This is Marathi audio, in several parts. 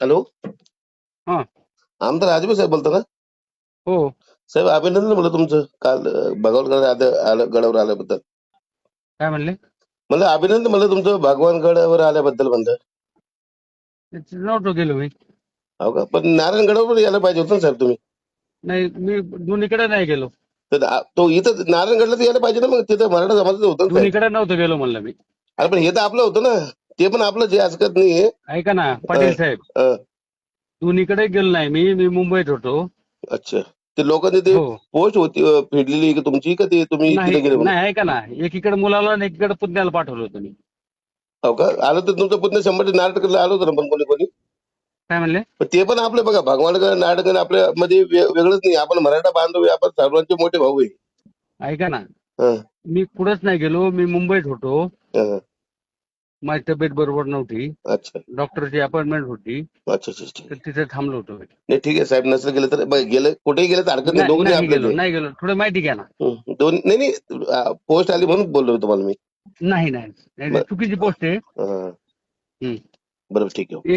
हॅलो, हा. आमदार राजभाई साहेब बोलता ना? हो. साहेब अभिनंदन म्हणलं तुमचं काल भगवानगड गडावर आल्याबद्दल. काय म्हणले? म्हणलं अभिनंदन म्हणलं तुमचं भगवानगडावर आल्याबद्दल म्हणलं. नव्हतो गेलो मी. हो का? पण नारायणगडावर यायला पाहिजे होतं ना साहेब तुम्ही. नाही, मी दोन्हीकडे नाही गेलो. तर तो इथं नारायणगडला तर यायला पाहिजे ना, मग तिथं मराठा समाजाचं होतं ना साहेब. दोन्हीकडे नव्हतो गेलो म्हणलं मी. अरे पण हे तर आपलं होतं ना, ते पण आपलं जे हरकत नाही. ऐका ना पाटील साहेब, अं, दोन्हीकडे गेलो नाही मी मुंबईत होतो. अच्छा, ते लोकांनी ते हो. पोस्ट होती फेडलेली की तुमची, का ते तुम्ही नाही तिथे गेले म्हणून? नाही, ऐका ना, एकीकडे मुलाला आणि एकीकडे पुतण्याला पाठवलं होतं मी. हो का? आलं तर तुमचं पुतण्या 100% नारायणगडला आलो होतं ना, पण कोणी कोणी. काय म्हणले? पण ते पण आपलं बघा, भगवानगड नारायणगड आपल्या मध्ये वेगळंच नाही. आपण मराठा बांधव आहे, आपण सर्वांचे मोठे भाऊ आहे. ऐका ना, हं, मी कुठंच नाही गेलो. मी मुंबईत होतो. हं, माझी तब्येत बरोबर नव्हती. अच्छा डॉक्टरची अपॉइंटमेंट होती. अच्छा अच्छा ठीक तर आहे. तिथे थांबलो होतो मी. नाही ठीक आहे साहेब, नसलं गेलं तर गेलं, कुठेही गेलं तर हरकत नाही, दोघं नाही आपलेच गेलो आहे. नाही गेलो थोडं माहिती घ्या ना. दोन नाही नाही, पोस्ट आली म्हणून बोललो तुम्हाला मी. नाही नाही नाही, ब- चुकीची पोस्ट आहे. हं, हं. बरोबर ठीक आहे.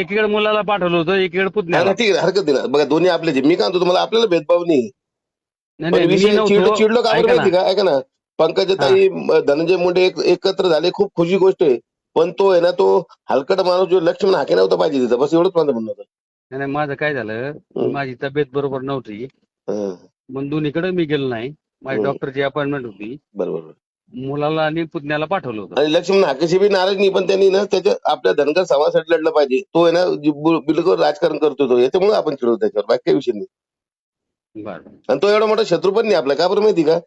एकीकडे मुलाला पाठवलं होतं, एकीकडे हा ना पुतण्याला. ठीक आहे, हरकत नाही ना. बघा दोन्ही आपलेच आहे. मी काय म्हणतो तुम्हाला, आपल्याला भेदभाव नाही. नाही पण नाही, मी विषय नव्हतो. चिडलो का बरं ऐका ना. माहिती का? ऐका ना, हा. पंकजाताई धनंजय मुंडे एकत्र झाले, खूप खुशी गोष्ट आहे. पण तो आहे ना, तो हलकट माणूस जो लक्ष्मण हाके नव्हता पाहिजे तिथं, बस एवढंच माझं म्हणणं होतं. नाही नाही, माझं काय झालं, हं, माझी तब्येत बरोबर नव्हती. हं, मग दोन्हीकडे मी गेलो नाही. माझी हं, डॉक्टरची अपॉइंटमेंट होती. बरोबर. मुलाला आणि पुतण्याला पाठवलं होतं. आणि लक्ष्मण हाकेशी बी नाराज नाही, पण त्यांनी ना त्याच्या आपल्या धनगर समाजासाठी लढलं पाहिजे. तो आहे ना बिलकुल राजकारण करतो तो, याच्यामुळे आपण चिडवतो त्याच्यावर, बाकी काही विषय नाही. बरं. आणि तो एवढा मोठा शत्रू पण नाही आपला, का बरं माहिती का?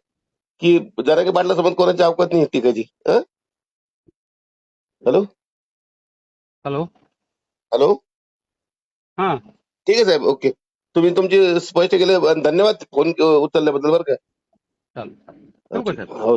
की जरा की पाटलासोबत कोणाची अवकात नाही टिकायची. Hello hello. हॅलो, हा. ठीक आहे साहेब, ओके. तुम्ही तुमचे स्पष्ट केले, धन्यवाद फोन उचलल्याबद्दल बरं का. चालेल. ठेवू का ठीक सर? हो.